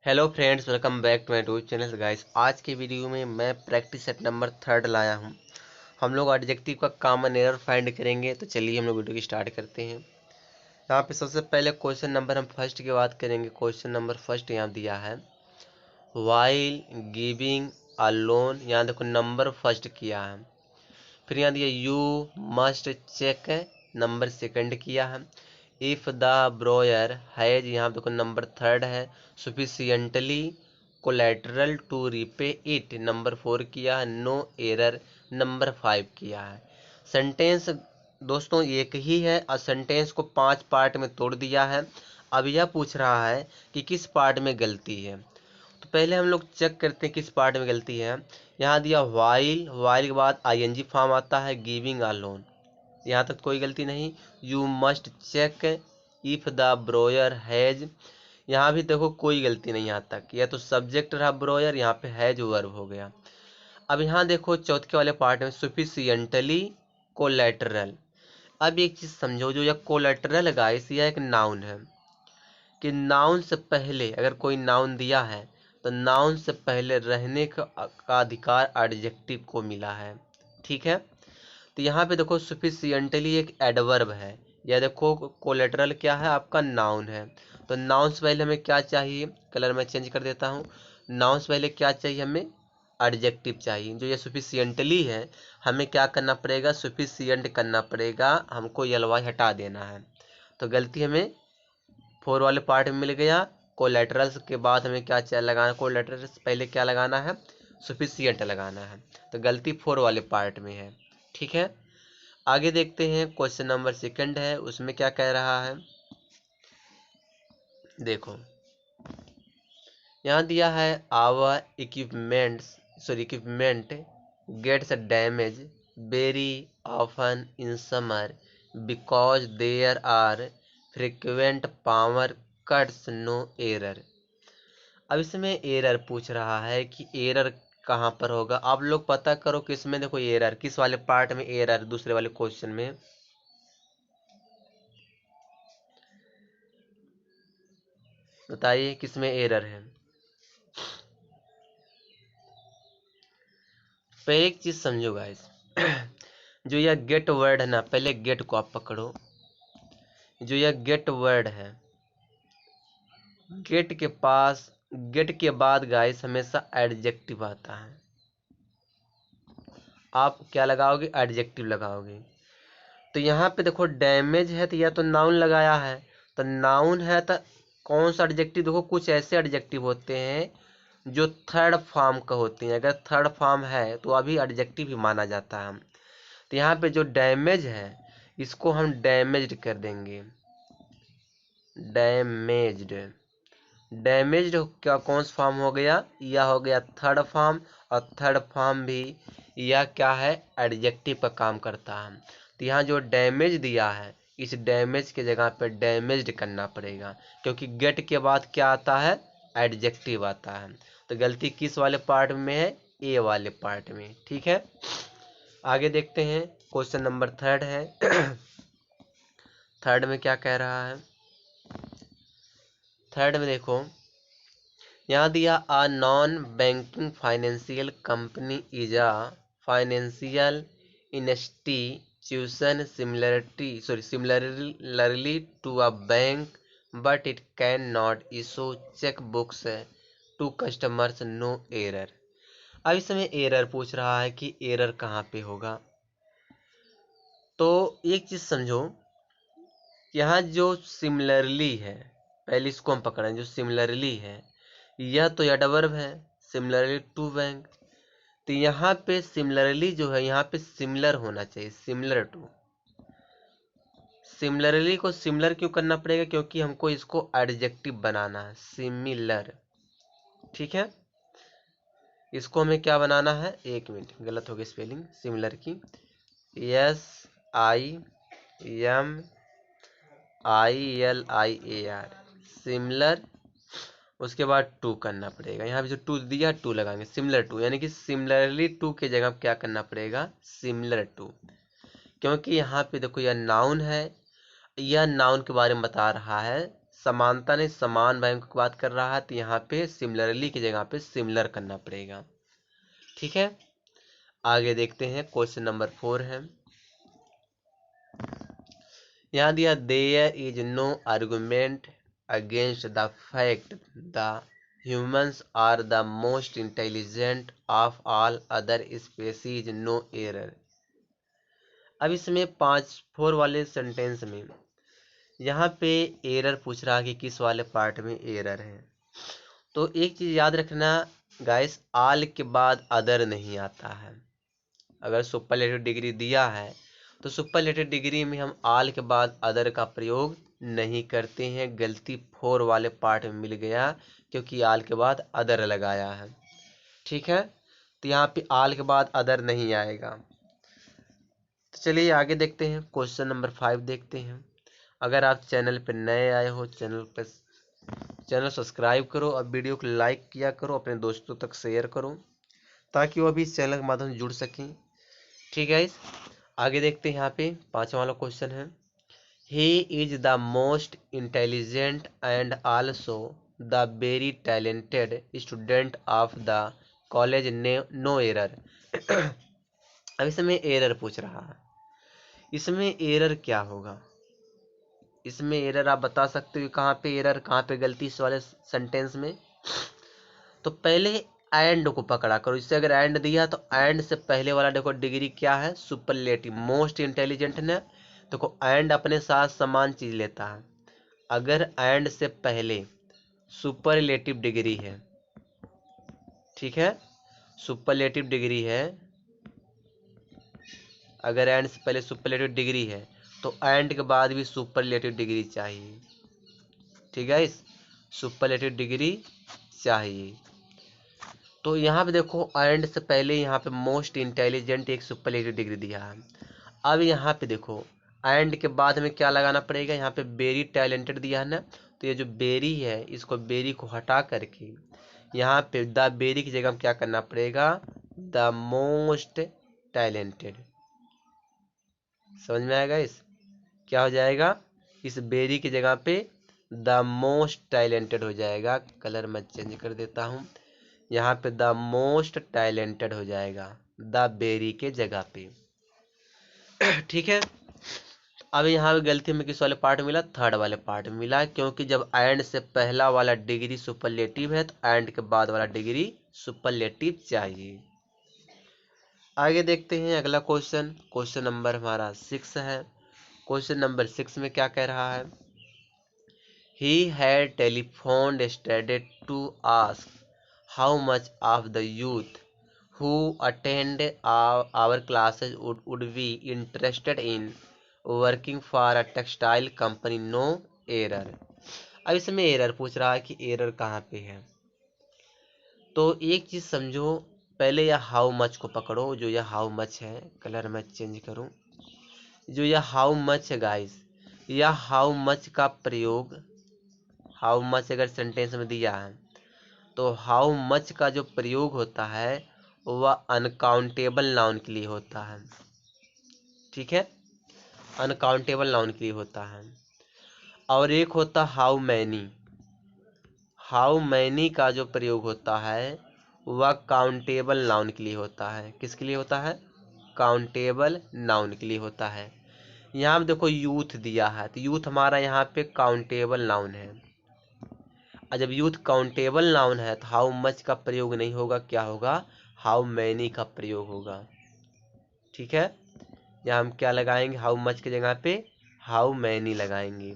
Hello friends, welcome back to my YouTube channel guys. आज के video में मैं प्रैक्टिस सेट नंबर 3 लाया हूं। हम लोग एडजेक्टिव का कॉमन एरर फाइंड करेंगे। तो चलिए हम लोग वीडियो की स्टार्ट करते हैं। यहाँ पे सबसे पहले क्वेश्चन नंबर हम फर्स्ट की बात करेंगे। क्वेश्चन नंबर फर्स्ट यहाँ दिया है, वाइल गिविंग अ लोन। यहाँ देखो नंबर फर्स्ट किया है। फिर यहाँ दिया you must check, number second किया है। इफ द ब्रोयर हैज, यहाँ देखो नंबर थर्ड है। Sufficiently collateral to repay it, number 4 किया है। नो एरर, नंबर 5 किया है। सेंटेंस दोस्तों एक ही है और सेंटेंस को 5 पार्ट में तोड़ दिया है। अब यह पूछ रहा है कि किस पार्ट में गलती है। तो पहले हम लोग चेक करते हैं किस पार्ट में गलती है। यहाँ दिया वाइल, वाइल के बाद आईएनजी फॉर्म आता है। गिविंग अ लोन, यहाँ तक कोई गलती नहीं। You must check if the ब्रोयर has, यहाँ भी देखो कोई गलती नहीं यहाँ तक। यह तो सब्जेक्ट रहा ब्रोयर, यहाँ पे हैज वर्ब हो गया। अब यहाँ देखो चौथे वाले पार्ट में सफिशियंटली कोलेटरल। अब एक चीज समझो, जो यह कोलेटरल गाइस यह एक नाउन है कि नाउन से पहले अगर कोई नाउन दिया है तो नाउन से पहले रहने का अधिकार एडजेक्टिव को मिला है। ठीक है, तो यहाँ पे देखो सफिशियंटली एक एडवर्ब है। या देखो कोलेटरल क्या है, आपका नाउन है। तो नाउन से पहले हमें क्या चाहिए, कलर मैं चेंज कर देता हूँ। नाउन से पहले क्या चाहिए, हमें एडजेक्टिव चाहिए। जो ये सफिशियंटली है, हमें क्या करना पड़ेगा, सफिशियंट करना पड़ेगा, हमको एलवाई हटा देना है। तो गलती हमें 4 वाले पार्ट में मिल गया। कोलेटरल्स के बाद हमें क्या चाहिए लगाना, कोलेटरल्स से पहले क्या लगाना है, सफिशियंट लगाना है। तो गलती 4 वाले पार्ट में है। ठीक है, आगे देखते हैं। क्वेश्चन नंबर सेकंड है, उसमें क्या कह रहा है, देखो यहाँ दिया है our equipment gets damage very often in summer because there are frequent power cuts, no error. अब इसमें एरर पूछ रहा है कि एरर कहाँ पर होगा। आप लोग पता करो किसमें, देखो एरर किस वाले पार्ट में एरर, दूसरे वाले क्वेश्चन में बताइए किसमें एरर है। पे एक चीज समझो गाइस, जो यह गेट वर्ड है ना, पहले गेट को आप पकड़ो। जो यह गेट वर्ड है, गेट के पास, गेट के बाद गाइस हमेशा एडजेक्टिव आता है। आप क्या लगाओगे, एडजेक्टिव लगाओगे। तो यहाँ पे देखो डैमेज है तो यह तो नाउन लगाया है। तो नाउन है तो कौन सा एडजेक्टिव, देखो कुछ ऐसे एडजेक्टिव होते हैं जो थर्ड फॉर्म का होते हैं। अगर थर्ड फॉर्म है तो अभी एडजेक्टिव ही माना जाता है। तो यहाँ पे जो डैमेज है इसको हम डैमेज्ड कर देंगे। डैमेज्ड, डैमेज्ड क्या कौन सा फॉर्म हो गया, यह हो गया थर्ड फॉर्म। और थर्ड फॉर्म भी यह क्या है, एडजेक्टिव का काम करता है। तो यहाँ जो डैमेज दिया है, इस डैमेज के जगह पे डैमेज्ड करना पड़ेगा, क्योंकि गेट के बाद क्या आता है, एडजेक्टिव आता है। तो गलती किस वाले पार्ट में है, ए वाले पार्ट में। ठीक है, आगे देखते हैं। क्वेश्चन नंबर थर्ड है। थर्ड में क्या कह रहा है, थर्ड में देखो यहाँ दिया a non banking financial company is a financial institution similarly to a bank but it can not issue cheque books to customers, no error. अब इसमें एरर पूछ रहा है कि एरर कहाँ पे होगा। तो एक चीज समझो, यहाँ जो सिमिलरली है, पहले इसको हम पकड़ें। जो सिमिलरली है यह तो एडवर्ब है, सिमिलरली टू बैंक। तो यहाँ पे सिमिलरली जो है, यहाँ पे सिमिलर होना चाहिए, सिमिलर टू। सिमिलरली को सिमिलर क्यों करना पड़ेगा, क्योंकि हमको इसको एडजेक्टिव बनाना है, सिमिलर। ठीक है, इसको हमें क्या बनाना है, एक मिनट गलत हो गई स्पेलिंग सिमिलर की। SIMILIAR, similar. उसके बाद टू करना पड़ेगा, यहाँ पे जो टू दिया टू लगाएंगे, सिमिलर टू, यानी कि सिमिलरली टू के जगह क्या करना पड़ेगा, सिमिलर टू। क्योंकि यहाँ पे देखो यह नाउन है, यह नाउन के बारे में बता रहा है। समानता नहीं समान बैंक की बात कर रहा है, तो यहाँ पे सिमिलरली की जगह पे सिमिलर करना पड़ेगा। ठीक है, आगे देखते हैं। क्वेश्चन नंबर 4 है, यहाँ दिया there is no argument against the fact the humans are the most intelligent of all other species, no error. अब इसमें 5-4 वाले सेंटेंस में यहाँ पे एरर पूछ रहा है कि किस वाले पार्ट में एरर है। तो एक चीज याद रखना गाइस, आल के बाद अदर नहीं आता है। अगर सुपरलेटिव डिग्री दिया है तो सुपरलेटिव डिग्री में हम आल के बाद अदर का प्रयोग नहीं करते हैं। गलती 4 वाले पार्ट में मिल गया क्योंकि आल के बाद अदर लगाया है। ठीक है, तो यहाँ पे आल के बाद अदर नहीं आएगा। तो चलिए आगे देखते हैं। क्वेश्चन नंबर 5 देखते हैं। अगर आप चैनल पर नए आए हो, चैनल सब्सक्राइब करो और वीडियो को लाइक किया करो, अपने दोस्तों तक शेयर करो ताकि वो भी इस चैनल के माध्यम से जुड़ सकें। ठीक है, आगे देखते हैं। यहाँ पे 5वां वाला क्वेश्चन है, he is the most intelligent and also the very talented student of the college, no error. अब इसमें एरर पूछ रहा है, इसमें एरर क्या होगा? इसमें एरर आप बता सकते हो कहाँ पे एरर, कहाँ पे गलती इस वाले सेंटेंस में? तो पहले एंड को पकड़ा करो। इससे अगर एंड दिया तो एंड से पहले वाला देखो डिग्री क्या है, सुपरलेटिव। मोस्ट इंटेलिजेंट ने देखो एंड अपने साथ समान चीज लेता है। अगर एंड से पहले सुपरलेटिव डिग्री है, ठीक है, सुपरलेटिव डिग्री है, अगर एंड से पहले सुपरलेटिव डिग्री है तो एंड के बाद भी सुपरलेटिव डिग्री चाहिए। ठीक है, इस सुपरलेटिव डिग्री चाहिए। तो यहाँ पे देखो एंड से पहले यहाँ पे मोस्ट इंटेलिजेंट एक सुपरलेटिव डिग्री दिया है। अब यहाँ पे देखो एंड के बाद में क्या लगाना पड़ेगा, यहाँ पे वेरी टैलेंटेड दिया है ना, तो ये जो वेरी है इसको वेरी को हटा करके यहाँ पे द वेरी की जगह क्या करना पड़ेगा, द मोस्ट टैलेंटेड। समझ में आएगा? इस क्या हो जाएगा, इस बेरी की जगह पे द मोस्ट टैलेंटेड हो जाएगा। कलर मैं चेंज कर देता हूँ, यहाँ पे द मोस्ट टैलेंटेड हो जाएगा द बेरी के जगह पे। ठीक है, अब यहाँ पे गलती में किस वाले पार्ट मिला, थर्ड वाले पार्ट में मिला, क्योंकि जब एंड से पहला वाला डिग्री सुपरलेटिव है तो एंड के बाद वाला डिग्री सुपरलेटिव चाहिए। आगे देखते हैं अगला क्वेश्चन। क्वेश्चन नंबर हमारा 6 है। क्वेश्चन नंबर 6 में क्या कह रहा है, he had telephoned yesterday to ask how much of the youth who attend our classes would be interested in working for a textile company, no error। अब इसमें error पूछ रहा है कि एरर कहाँ पे है। तो एक चीज समझो, पहले यह हाउ मच को पकड़ो। जो यह हाउ मच है, कलर मैं चेंज करूं, जो यह हाउ मच है गाइस, यह हाउ मच का प्रयोग, हाउ मच अगर सेंटेंस में दिया है तो हाउ मच का जो प्रयोग होता है वह अनकाउंटेबल नाउन के लिए होता है। ठीक है, अनकाउंटेबल नाउन के लिए होता है। और एक होता हाउ मैनी, हाउ मैनी का जो प्रयोग होता है वह काउंटेबल नाउन के लिए होता है। किसके लिए होता है, काउंटेबल नाउन के लिए होता है। यहाँ पे देखो यूथ दिया है तो यूथ हमारा यहाँ पे काउंटेबल नाउन है, और जब यूथ काउंटेबल नाउन है तो हाउ मच का प्रयोग नहीं होगा, क्या होगा, हाउ मैनी का प्रयोग होगा। ठीक है, यहाँ हम क्या लगाएंगे, हाउ मच की जगह पे हाउ मैनी लगाएंगे।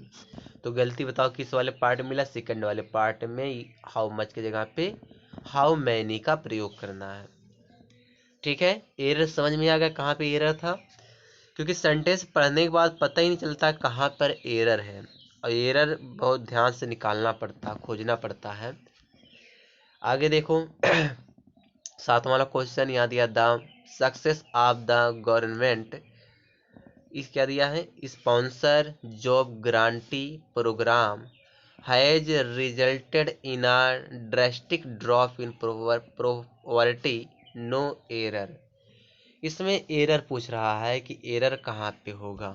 तो गलती बताओ किस वाले पार्ट में मिला, सेकंड वाले पार्ट में हाउ मच की जगह पे हाउ मैनी का प्रयोग करना है। ठीक है, एरर समझ में आ गया कहाँ पे एरर था, क्योंकि सेंटेंस पढ़ने के बाद पता ही नहीं चलता कहाँ पर एरर है, और एरर बहुत ध्यान से निकालना पड़ता, खोजना पड़ता है। आगे देखो 7वां वाला क्वेश्चन यहाँ दिया, the success of the government, इस क्या दिया है, sponsor job guarantee program has resulted in a drastic drop in poverty, no error. इसमें एरर पूछ रहा है कि एरर कहाँ पे होगा।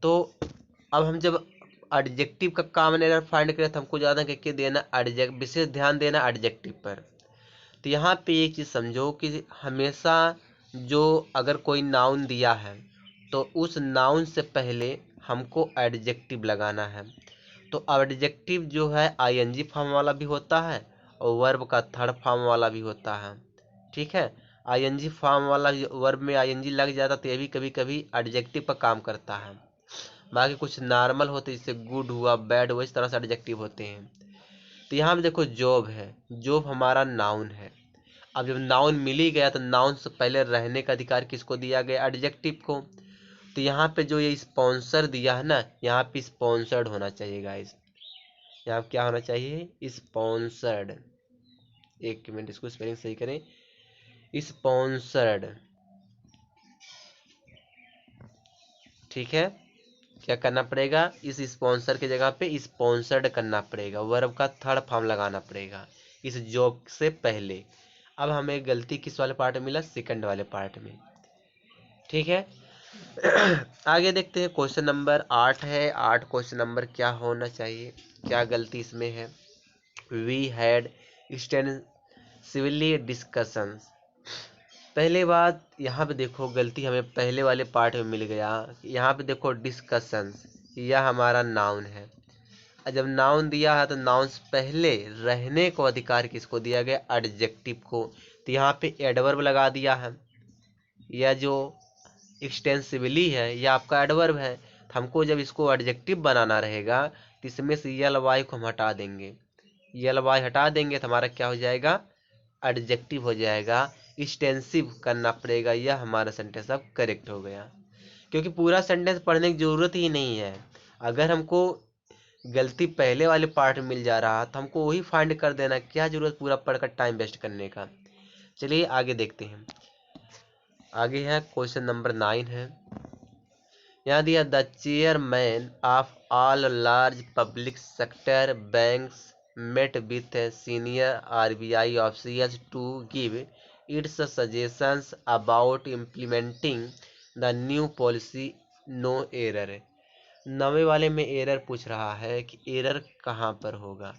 तो अब हम जब एडजेक्टिव का कॉमन एरर फाइंड करें तो हमको ज़्यादा करके देना एडजेक्ट, विशेष ध्यान देना एडजेक्टिव पर। तो यहाँ पे एक चीज़ समझो कि हमेशा जो अगर कोई नाउन दिया है तो उस नाउन से पहले हमको एडजेक्टिव लगाना है। तो एडजेक्टिव जो है आईएनजी फॉर्म वाला भी होता है और वर्ब का थर्ड फॉर्म वाला भी होता है। ठीक है, आईएनजी फॉर्म वाला वर्ब में आईएनजी लग जाता तो ये भी कभी कभी एडजेक्टिव का काम करता है। बाकी कुछ नॉर्मल होते जैसे गुड हुआ, बैड हुआ, इस तरह से एडजेक्टिव होते हैं। तो यहाँ पे देखो जॉब है, जॉब हमारा नाउन है। अब जब नाउन मिल ही गया तो नाउन से पहले रहने का अधिकार किसको दिया गया? एडजेक्टिव को। तो यहाँ पे जो ये स्पॉन्सर दिया है ना, यहाँ पे स्पॉन्सर्ड होना चाहिए गाइस। यहाँ क्या होना चाहिए? स्पॉन्सर्ड। एक मिनट, इसको स्पेलिंग सही करें। स्पॉन्सर्ड। ठीक है, क्या करना पड़ेगा? इस स्पॉन्सर की जगह पे स्पॉन्सर्ड करना पड़ेगा, वर्ब का थर्ड फॉर्म लगाना पड़ेगा इस जॉब से पहले। अब हमें गलती किस वाले पार्ट में मिला? सेकंड वाले पार्ट में। ठीक है, आगे देखते हैं। क्वेश्चन नंबर 8 है। 8 क्वेश्चन नंबर क्या होना चाहिए, क्या गलती इसमें है? We had extensively discussions. पहले बात यहाँ पे देखो, गलती हमें पहले वाले पार्ट में मिल गया। यहाँ पे देखो डिस्कशंस, यह हमारा नाउन है। और जब नाउन दिया है तो नाउन से पहले रहने को अधिकार किसको दिया गया? एडजेक्टिव को। तो यहाँ पे एडवर्ब लगा दिया है। यह जो एक्सटेंसिवली है यह आपका एडवर्ब है। तो हमको जब इसको एडजेक्टिव बनाना रहेगा तो इसमें से यल वाई को हम हटा देंगे। यल वाई हटा देंगे तो हमारा क्या हो जाएगा? एडजेक्टिव हो जाएगा। एक्सटेंसिव करना पड़ेगा। यह हमारा सेंटेंस अब करेक्ट हो गया, क्योंकि पूरा सेंटेंस पढ़ने की जरूरत ही नहीं है। अगर हमको गलती पहले वाले पार्ट में मिल जा रहा तो हमको वही फाइंड कर देना, क्या जरूरत पूरा पढ़कर टाइम वेस्ट करने का। चलिए आगे देखते हैं। आगे है क्वेश्चन नंबर 9 है। यहाँ दिया the chairman of all large public sector banks met with senior RBI officials to give its suggestions about implementing the new policy. No error। नवे वाले में एरर पूछ रहा है कि एरर कहाँ पर होगा।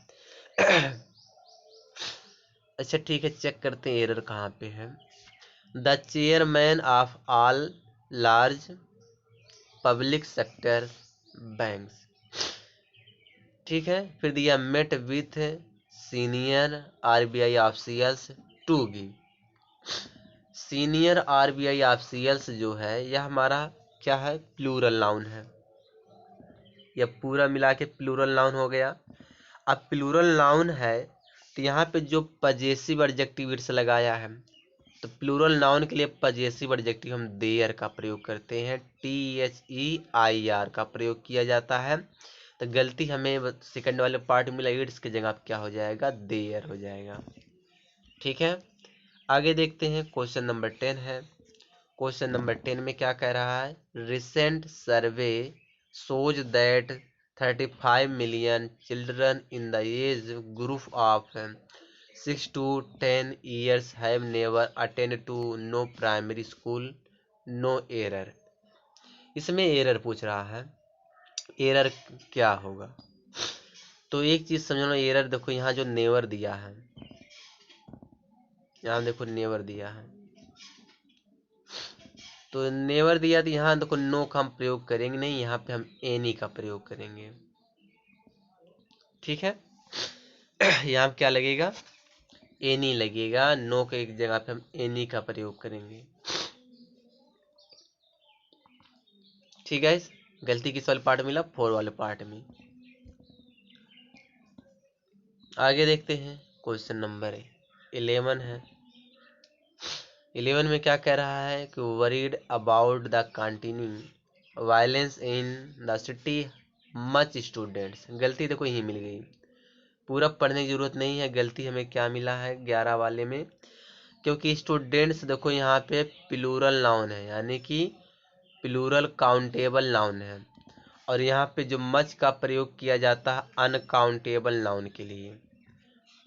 अच्छा ठीक है, चेक करते हैं एरर कहाँ पे है। The chairman of all large public sector banks. ठीक है, फिर दिया met with senior RBI officials to give. Senior RBI officials जो है यह हमारा क्या है? प्लूरल नाउन है। यह पूरा मिला के प्लूरल नाउन हो गया। अब प्लूरल नाउन है तो यहाँ पे जो पजेसिव एडजेक्टिव इट्स लगाया है, तो प्लूरल नाउन के लिए पजेसिव एडजेक्टिव हम देयर का प्रयोग करते हैं। THEIR का प्रयोग किया जाता है। तो गलती हमें सेकंड वाले पार्ट मिला, इट्स की जगह क्या हो जाएगा? देयर हो जाएगा। ठीक है, आगे देखते हैं। क्वेश्चन नंबर 10 है। क्वेश्चन नंबर 10 में क्या कह रहा है? Recent survey shows that 35 million children in the age group of 6 to 10 years have never attended to no primary school. No error। इसमें एरर पूछ रहा है, एरर क्या होगा? तो एक चीज समझना, एरर देखो यहाँ जो नेवर दिया है, यहाँ देखो नेवर दिया है, तो नेवर दिया तो यहाँ देखो नो का हम प्रयोग करेंगे नहीं, यहाँ पे हम एनी का प्रयोग करेंगे। ठीक है, यहाँ क्या लगेगा? एनी लगेगा। नो के एक जगह पे हम एनी का प्रयोग करेंगे। ठीक है, गलती किस वाले पार्ट में मिला? 4 वाले पार्ट में। आगे देखते हैं। क्वेश्चन नंबर 11 है। 11 में क्या कह रहा है कि worried about the continuing violence in the city much students. गलती देखो यही मिल गई, पूरा पढ़ने की जरूरत नहीं है। गलती हमें क्या मिला है 11 वाले में? क्योंकि स्टूडेंट्स देखो यहाँ पे प्लूरल नाउन है, यानी कि प्लूरल काउंटेबल नाउन है, और यहाँ पे जो मच का प्रयोग किया जाता है अनकाउंटेबल नाउन के लिए।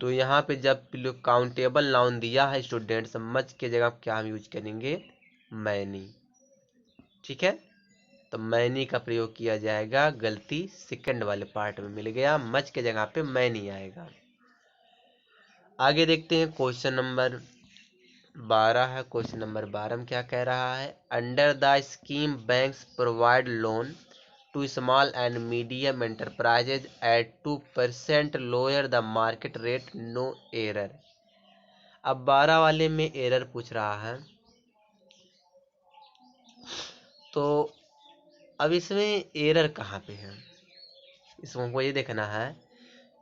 तो यहाँ पे जब काउंटेबल नाउन दिया है स्टूडेंट्स, मच के जगह क्या हम यूज करेंगे? मैनी। ठीक है, तो मैनी का प्रयोग किया जाएगा। गलती सेकंड वाले पार्ट में मिल गया, मच के जगह पे मैनी आएगा। आगे देखते हैं क्वेश्चन नंबर 12 है। क्वेश्चन नंबर 12 में क्या कह रहा है? Under the scheme banks provide loan to small and medium enterprises at 2% lower the market rate, no error. अब 12 वाले में एरर पूछ रहा है, तो अब इसमें एरर कहाँ पे है, इसमें हमको ये देखना है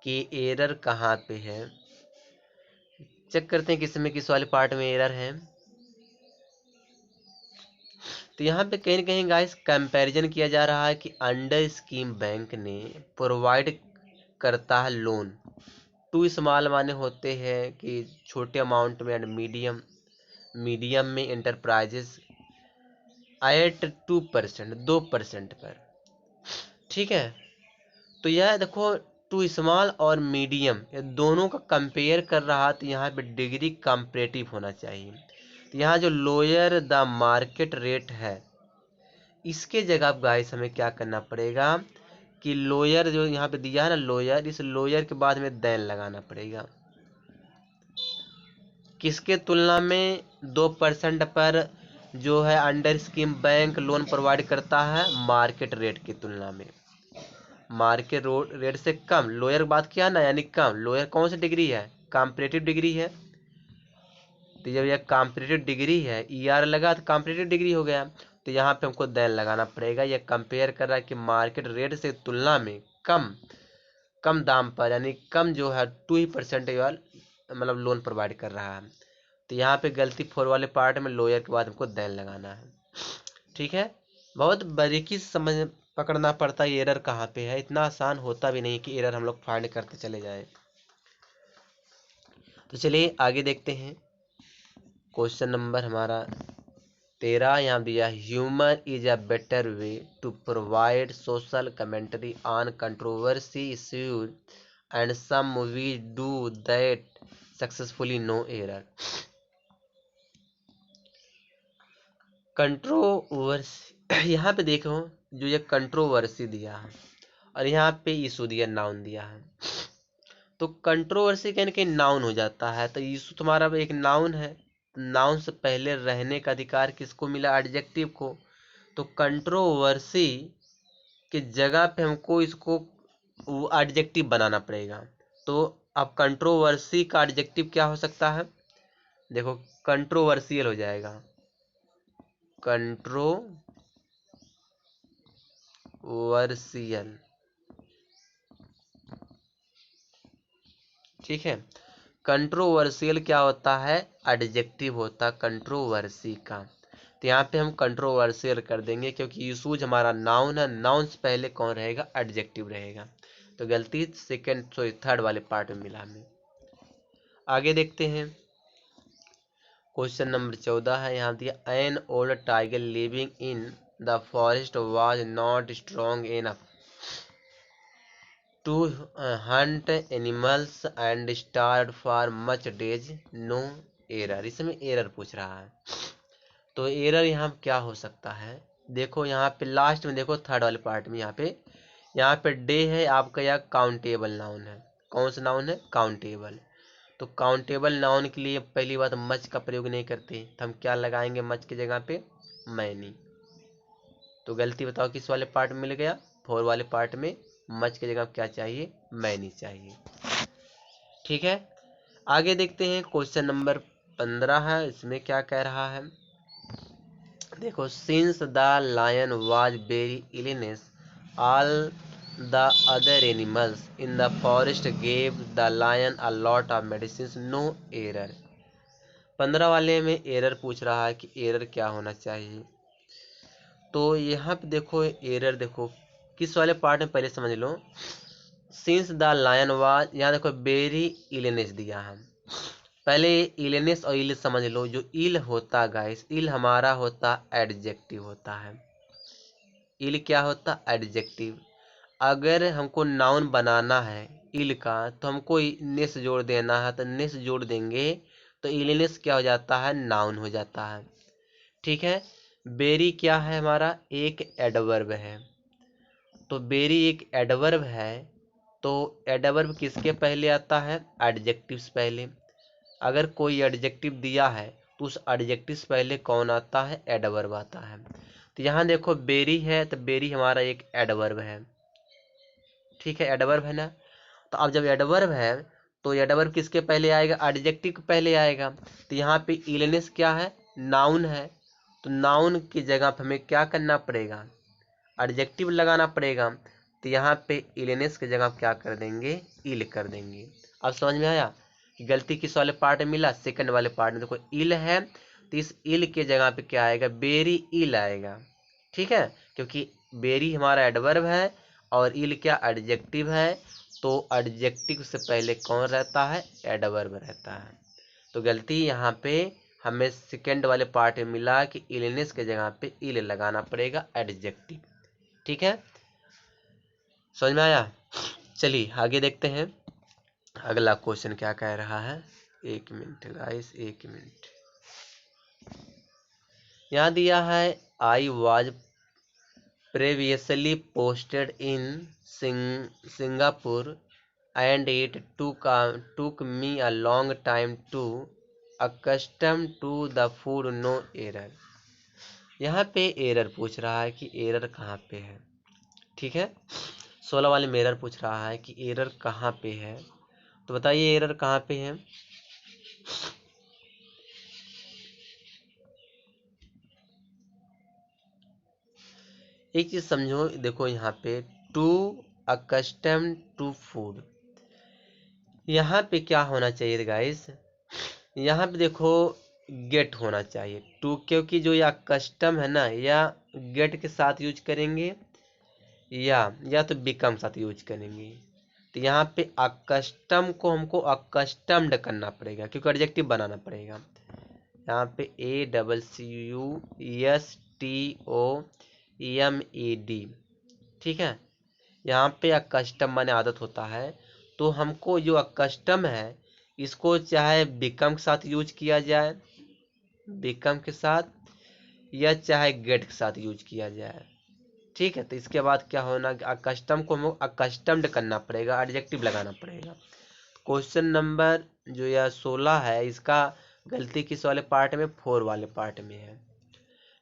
कि एरर कहाँ पे है। चेक करते हैं किस में किस वाले पार्ट में एरर है। तो यहाँ पे कहीं ना कहीं गाइस कंपैरिजन किया जा रहा है कि अंडर स्कीम बैंक ने प्रोवाइड करता है लोन टू स्मॉल, माने होते हैं कि छोटे अमाउंट में, एंड मीडियम में एंटरप्राइजेस एट 2%, 2% पर। ठीक है, तो यह देखो टू स्मॉल और मीडियम ये दोनों का कंपेयर कर रहा, तो यहाँ पे डिग्री कंपैरेटिव होना चाहिए। तो यहाँ जो लोअर द मार्केट रेट है, इसके जगह गाइस हमें क्या करना पड़ेगा कि लोअर जो यहाँ पे दिया है ना लोअर, इस लोअर के बाद में देन लगाना पड़ेगा। किसके तुलना में? 2% पर जो है under scheme bank loan provide करता है, मार्केट रेट की तुलना में। मार्केट रेट से कम, लोअर बात किया ना, यानी कम। लोअर कौन सी डिग्री है? कॉम्पिटिटिव डिग्री है। तो जब यह कॉम्पिटिटिव डिग्री है, ईआर लगा तो कॉम्पिटिटिव डिग्री हो गया। तो यहाँ पे हमको देन लगाना पड़ेगा। यह कंपेयर कर रहा है कि मार्केट रेट से तुलना में कम दाम पर, यानी कम जो है 2% मतलब लोन प्रोवाइड कर रहा है। तो यहाँ पे गलती 4 वाले पार्ट में लोअर के बाद हमको देन लगाना है। ठीक है, बहुत बारीकी से समझ पकड़ना पड़ता है एरर कहाँ पे है। इतना आसान होता भी नहीं कि एरर हम लोग फाइंड करते चले जाए। तो चलिए आगे देखते हैं। क्वेश्चन नंबर हमारा 13 यहाँ दिया, humour is a better way to provide social commentary on controversy issues and some movies do that successfully, no error. Controversy यहाँ पे देखो, जो ये कंट्रोवर्सी दिया है और यहाँ पे इशू दिया, नाउन दिया है। तो कंट्रोवर्सी कहीं ना कहीं नाउन हो जाता है, तो इशू तुम्हारा एक नाउन है। नाउन से पहले रहने का अधिकार किसको मिला? एडजेक्टिव को। तो कंट्रोवर्सी की जगह पे हमको इसको एडजेक्टिव बनाना पड़ेगा। तो अब कंट्रोवर्सी का एडजेक्टिव क्या हो सकता है? देखो, कंट्रोवर्शियल हो जाएगा, कंट्रोवर्शियल। ठीक है, कंट्रोवर्शियल क्या होता है? एडजेक्टिव होता है कंट्रोवर्सी का। तो यहाँ पे हम कंट्रोवर्शियल कर देंगे, क्योंकि यूसूज हमारा नाउन है, नाउन से पहले कौन रहेगा? एडजेक्टिव रहेगा। तो गलती सेकंड सॉरी थर्ड वाले पार्ट में मिला हमें। आगे देखते हैं। क्वेश्चन नंबर 14 है, यहाँ दिया, an old tiger living in the forest was not strong enough to hunt animals and starved for much days, no error. इसमें एरर पूछ रहा है, तो एरर यहाँ क्या हो सकता है? देखो यहाँ पे लास्ट में देखो, थर्ड वाले पार्ट में यहाँ पे डे है आपका, या काउंटेबल नाउन है। कौन सा नाउन है? काउंटेबल। तो काउंटेबल नाउन के लिए पहली बात मच का प्रयोग नहीं करते, तो हम क्या लगाएंगे मच की जगह पे? मैनी। तो गलती बताओ किस वाले पार्ट में मिल गया? 4 वाले पार्ट में मच की जगह क्या चाहिए? मैनी चाहिए। ठीक है, आगे देखते हैं। क्वेश्चन नंबर 15 है, इसमें क्या कह रहा है? देखो, since the lion was very illness all the other animals in the forest gave the lion a lot of medicine, no error. 15 वाले में एरर पूछ रहा है कि एरर क्या होना चाहिए। तो यहाँ पे देखो एरर, देखो किस वाले पार्ट में पहले समझ लो। सिंस द लायन वाज, यहाँ देखो वेरी इलनेस दिया है। पहले इलनेस और इल समझ लो। जो इल होता गाइस, इल हमारा होता एडजेक्टिव होता है। इल क्या होता? एडजेक्टिव। अगर हमको नाउन बनाना है इल का, तो हमको नेस जोड़ देना है, तो नेस जोड़ देंगे तो इलनेस क्या हो जाता है? नाउन हो जाता है। ठीक है, बेरी क्या है हमारा, एक एडवर्ब है। तो बेरी एक एडवर्ब है, तो एडवर्ब किसके पहले आता है, एडजेक्टिव्स पहले। अगर कोई एडजेक्टिव दिया है तो उस एडजेक्टिव से पहले कौन आता है, एडवर्ब आता है। तो यहाँ देखो बेरी है, तो बेरी हमारा एक एडवर्ब है, ठीक है, एडवर्ब है ना। तो अब जब एडवर्ब है तो एडवर्ब किसके पहले आएगा, एडजेक्टिव के पहले आएगा। तो यहाँ पे इलनेस क्या है, नाउन है। तो नाउन की जगह पे हमें क्या करना पड़ेगा, एडजेक्टिव लगाना पड़ेगा। तो यहाँ पे इलनेस की जगह क्या कर देंगे, इल कर देंगे। अब समझ में आया कि गलती किस वाले पार्ट में मिला, सेकंड वाले पार्ट में। देखो इल है, तो इस इल के जगह पे क्या आएगा, बेरी इल आएगा, ठीक है, क्योंकि बेरी हमारा एडवर्ब है और इल क्या एडजेक्टिव है। तो एडजेक्टिव से पहले कौन रहता है, एडवर्ब रहता है। तो गलती यहाँ पे हमें सेकंड वाले पार्ट में मिला कि इलनेस के जगह पे इल लगाना पड़ेगा, एडजेक्टिव, ठीक है, समझ में आया। चलिए आगे देखते हैं अगला क्वेश्चन क्या कह रहा है। एक मिनट गाइस, एक मिनट। यहाँ दिया है I was previously posted in Singapore and it took me a long time to accustom to the food, no error। यहाँ पे एरर पूछ रहा है कि एरर कहाँ पे है, ठीक है, 16 वाले में एरर पूछ रहा है कि एरर कहाँ पे है। तो बताइए एरर कहाँ पे है। एक चीज समझो, देखो यहाँ पे टू अकस्टम टू फूड, यहाँ पे क्या होना चाहिए गाइस, यहाँ पे देखो गेट होना चाहिए टू, क्योंकि जो या कस्टम है ना, या गेट के साथ यूज करेंगे या तो बिकम साथ यूज करेंगे। तो यहाँ पे अकस्टम को हमको अकस्टम्ड करना पड़ेगा, क्योंकि एडजेक्टिव बनाना पड़ेगा। यहाँ पे ACCUSTOMED, ठीक है, यहाँ पे अकस्टम माने आदत होता है। तो हमको जो अकस्टम है इसको चाहे बिकम के साथ यूज किया जाए, बिकम के साथ, या चाहे गेट के साथ यूज किया जाए, ठीक है। तो इसके बाद क्या होना, अकस्टम को हमको अकस्टम्ड करना पड़ेगा, एडजेक्टिव लगाना पड़ेगा। क्वेश्चन नंबर जो यह 16 है, इसका गलती किस वाले पार्ट में, 4 वाले पार्ट में है,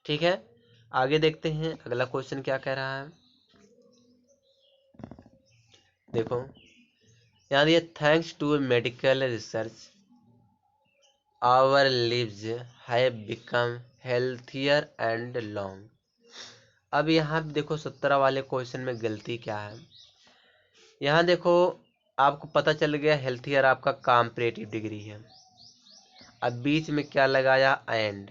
ठीक है। आगे देखते हैं अगला क्वेश्चन क्या कह रहा है। देखो यहाँ दिया thanks to medical research our lives have become healthier and long. अब यहाँ देखो 17 वाले क्वेश्चन में गलती क्या है। यहाँ देखो आपको पता चल गया हेल्थियर आपका कॉम्परेटिव डिग्री है। अब बीच में क्या लगाया, एंड।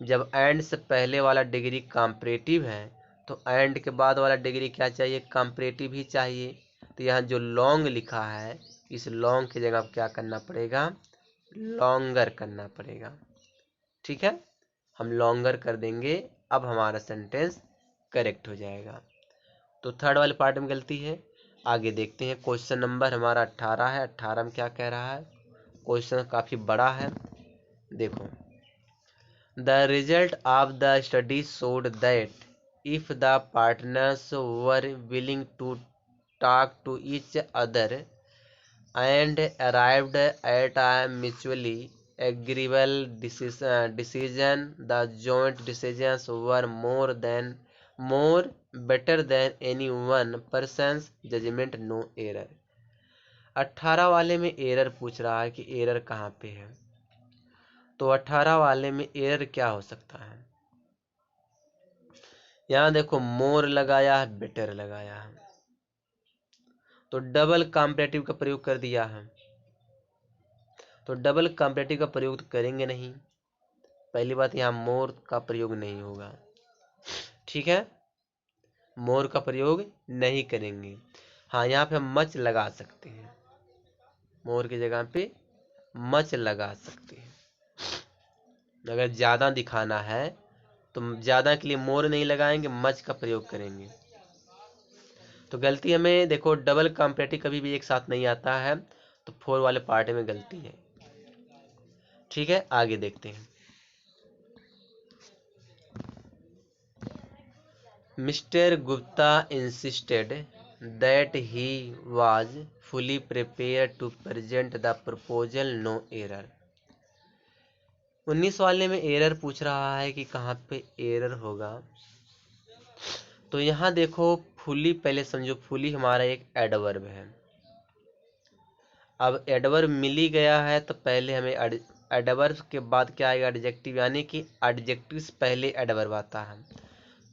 जब एंड से पहले वाला डिग्री कॉम्परेटिव है तो एंड के बाद वाला डिग्री क्या चाहिए, कॉम्परेटिव ही चाहिए। तो यहाँ जो लॉन्ग लिखा है, इस लॉन्ग की जगह क्या करना पड़ेगा, लॉन्गर करना पड़ेगा, ठीक है। हम लॉन्गर कर देंगे, अब हमारा सेंटेंस करेक्ट हो जाएगा। तो थर्ड वाले पार्ट में गलती है। आगे देखते हैं क्वेश्चन नंबर हमारा 18 है। 18 में क्या कह रहा है, क्वेश्चन काफ़ी बड़ा है। देखो the result of the study showed that if the partners were willing to talk to each other and arrived at a mutually agreeable decision, the joint decisions were more better than any one person's judgment, no error। 18 वाले में error पूछ रहा है कि error कहाँ पे है। तो 18 वाले में एरर क्या हो सकता है, यहाँ देखो मोर लगाया है, बेटर लगाया है, तो डबल कॉम्परेटिव का प्रयोग कर दिया है। तो डबल कॉम्परेटिव का प्रयोग तो करेंगे नहीं, पहली बात यहाँ मोर का प्रयोग नहीं होगा, ठीक है, मोर का प्रयोग नहीं करेंगे। हाँ यहाँ पे हम मच लगा सकते हैं, मोर की जगह पे मच लगा सकते हैं। अगर ज़्यादा दिखाना है तो ज़्यादा के लिए मोर नहीं लगाएंगे, मच का प्रयोग करेंगे। तो गलती हमें देखो डबल कॉम्परेटिव कभी भी एक साथ नहीं आता है, तो 4 वाले पार्ट में गलती है, ठीक है। आगे देखते हैं mister Gupta insisted that he was fully prepare to present the proposal, no error. 19 वाले में एरर पूछ रहा है कि कहाँ पे एरर होगा। तो यहाँ देखो फुली, पहले समझो फुली हमारा एक एडवर्ब है। अब एडवर्ब मिल ही गया है तो पहले हमें एडवर्ब के बाद क्या आएगा, एडजेक्टिव, यानी कि एडजेक्टिव से पहले एडवर्ब आता है।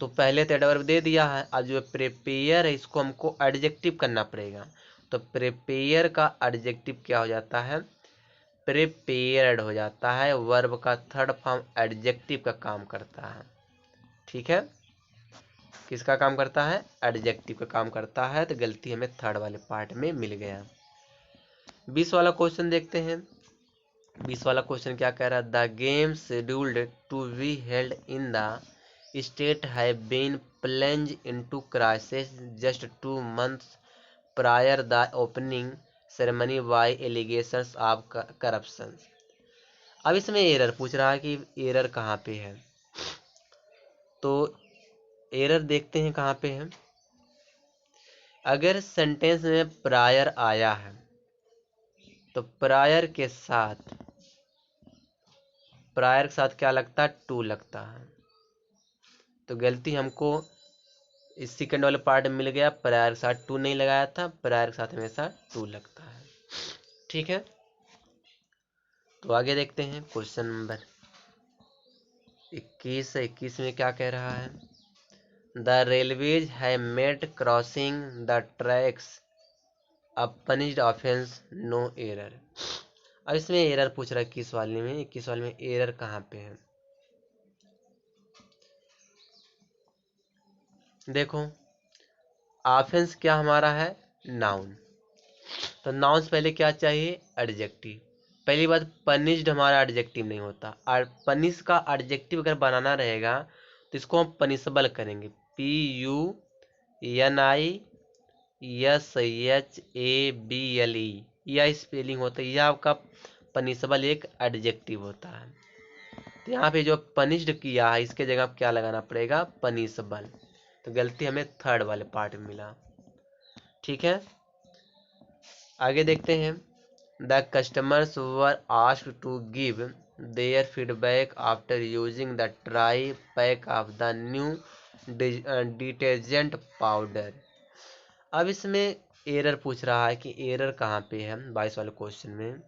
तो पहले तो एडवर्ब दे दिया है, अब जो प्रिपेयर है इसको हमको एडजेक्टिव करना पड़ेगा। तो प्रिपेयर का एडजेक्टिव क्या हो जाता है, प्रिपेयर्ड हो जाता है। वर्ब का थर्ड फॉर्म एडजेक्टिव का काम करता है। ठीक है, किसका काम करता है, एडजेक्टिव का काम करता है। तो गलती हमें थर्ड वाले पार्ट में मिल गया। 20 वाला क्वेश्चन देखते हैं। 20 वाला क्वेश्चन क्या कह रहा है, the game scheduled to be held in the state have been plunge into crisis just 2 months prior the opening ceremony by allegations of corruption. अब इसमें एरर पूछ रहा है कि एरर कहाँ पे है। तो एरर देखते हैं कहाँ पे है। अगर सेंटेंस में प्रायर आया है तो प्रायर के साथ क्या लगता है, टू लगता है। तो गलती हमको इस सेकंड वाले पार्ट में मिल गया, प्रायर के साथ टू नहीं लगाया था, प्रायर के साथ हमेशा टू लगता है। ठीक है, तो आगे देखते हैं क्वेश्चन नंबर 21। 21 में क्या कह रहा है, the railways have made crossing the tracks a punished offence, no error. अब इसमें एरर पूछ रहा है 21 वाले में। 21 वाले में एरर कहाँ पे है, देखो ऑफेंस क्या हमारा है, नाउन। तो नाउन से पहले क्या चाहिए, एडजेक्टिव। पहली बात, पनिश्ड हमारा एडजेक्टिव नहीं होता, और पनिश का एडजेक्टिव अगर बनाना रहेगा तो इसको हम पनिशबल करेंगे, PUNISHABLE, यह स्पेलिंग होता है, यह आपका पनिशबल एक एडजेक्टिव होता है। तो यहाँ पे जो पनिश्ड किया है इसके जगह क्या लगाना पड़ेगा, पनिशबल। तो गलती हमें थर्ड वाले पार्ट में मिला। ठीक है, आगे देखते हैं। The customers were asked to give their feedback after using the try pack of the new detergent powder. अब इसमें एरर पूछ रहा है कि एरर कहाँ पे है 22 वाले क्वेश्चन में।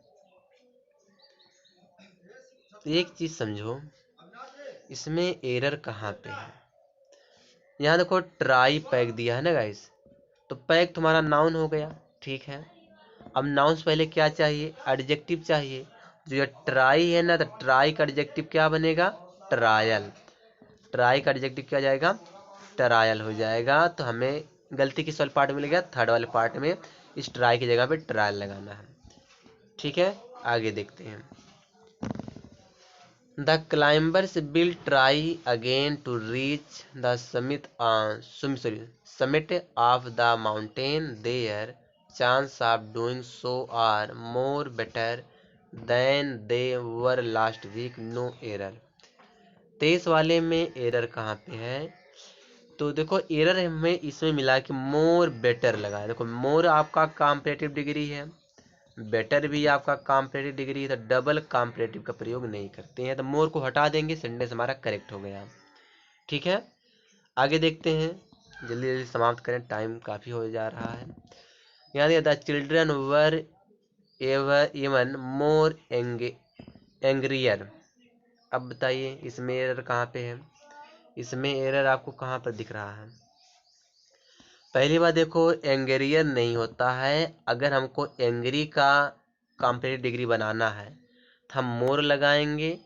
तो एक चीज समझो, इसमें एरर कहाँ पे है। यहाँ देखो ट्राई पैक दिया है ना गाइस, तो पैक तुम्हारा नाउन हो गया। ठीक है, अब नाउन से पहले क्या चाहिए, एडजेक्टिव चाहिए। जो ये ट्राई है ना, तो ट्राई का एडजेक्टिव क्या बनेगा, ट्रायल। ट्राई का एडजेक्टिव क्या जाएगा, ट्रायल हो जाएगा। तो हमें गलती किस वाले पार्ट में मिल गया, थर्ड वाले पार्ट में। इस ट्राई की जगह पे ट्रायल लगाना है। ठीक है, आगे देखते हैं। The climbers will try again to reach the summit of the mountain. Their chance of doing so are more better than they were last week, no error। 23 वाले में एरर कहाँ पे है, तो देखो एरर हमें इसमें मिला कि मोर बेटर लगा है। देखो मोर आपका कॉम्परेटिव डिग्री है, बेटर भी आपका कॉम्परेटिव डिग्री है, तो डबल कॉम्परेटिव का प्रयोग नहीं करते हैं। तो मोर को हटा देंगे, सेंटेंस हमारा करेक्ट हो गया। ठीक है, आगे देखते हैं, जल्दी जल्दी समाप्त करें, टाइम काफ़ी हो जा रहा है। यहाँ दिया the children were even more angrier. अब बताइए इसमें एरर कहाँ पे है, इसमें एरर आपको कहाँ पर दिख रहा है। पहली बात देखो, एंग्रियर नहीं होता है। अगर हमको एंग्री का कॉम्परेटिव डिग्री बनाना है तो हम मोर लगाएंगे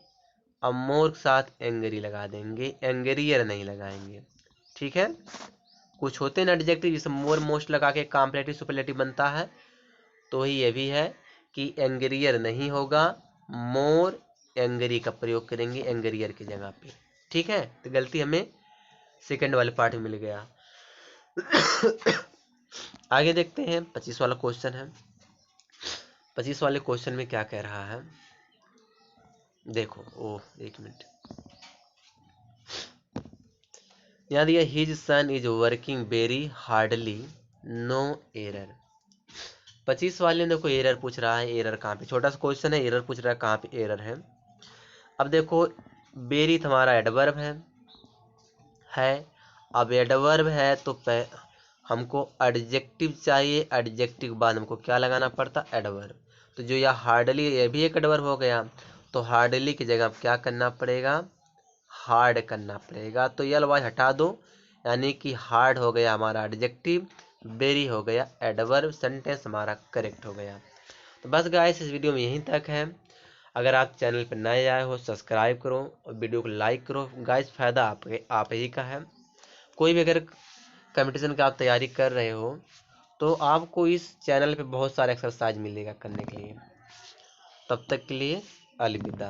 और मोर के साथ एंग्री लगा देंगे, एंग्रियर नहीं लगाएंगे। ठीक है, कुछ होते हैं एडजेक्टिव जिसे मोर मोस्ट लगा के कॉम्परेटिव सुपरलेटिव बनता है, तो ही ये भी है कि एंग्रियर नहीं होगा, मोर एंग्री का प्रयोग करेंगे एंग्रियर की जगह पे। ठीक है, तो गलती हमें सेकंड वाले पार्ट में मिल गया। आगे देखते हैं, 25 वाला क्वेश्चन है। 25 वाले क्वेश्चन में क्या कह रहा है, देखो, ओह एक मिनट, यहाँ दिया his son is working very hardly, no error. 25 वाले ने कोई एरर पूछ रहा है, एरर कहाँ पे, छोटा सा क्वेश्चन है, एरर पूछ रहा है कहाँ पे एरर है। अब देखो वेरी तुम्हारा एडवर्ब है। अब एडवर्ब है तो हमको एडजेक्टिव चाहिए, एडजेक्टिव के बाद हमको क्या लगाना पड़ता, एडवर्ब। तो जो यह हार्डली, ये भी एक एडवर्ब हो गया, तो हार्डली की जगह क्या करना पड़ेगा, हार्ड करना पड़ेगा। तो यल वाज हटा दो, यानी कि हार्ड हो गया हमारा एडजेक्टिव, वेरी हो गया एडवर्ब, सेंटेंस हमारा करेक्ट हो गया। तो बस गाइस इस वीडियो में यहीं तक है। अगर आप चैनल पर नए आए हो सब्सक्राइब करो और वीडियो को लाइक करो। गाइस फ़ायदा आप ही का है। कोई भी अगर कंपटीशन का आप तैयारी कर रहे हो तो आपको इस चैनल पे बहुत सारा एक्सरसाइज मिलेगा करने के लिए। तब तक के लिए अलविदा।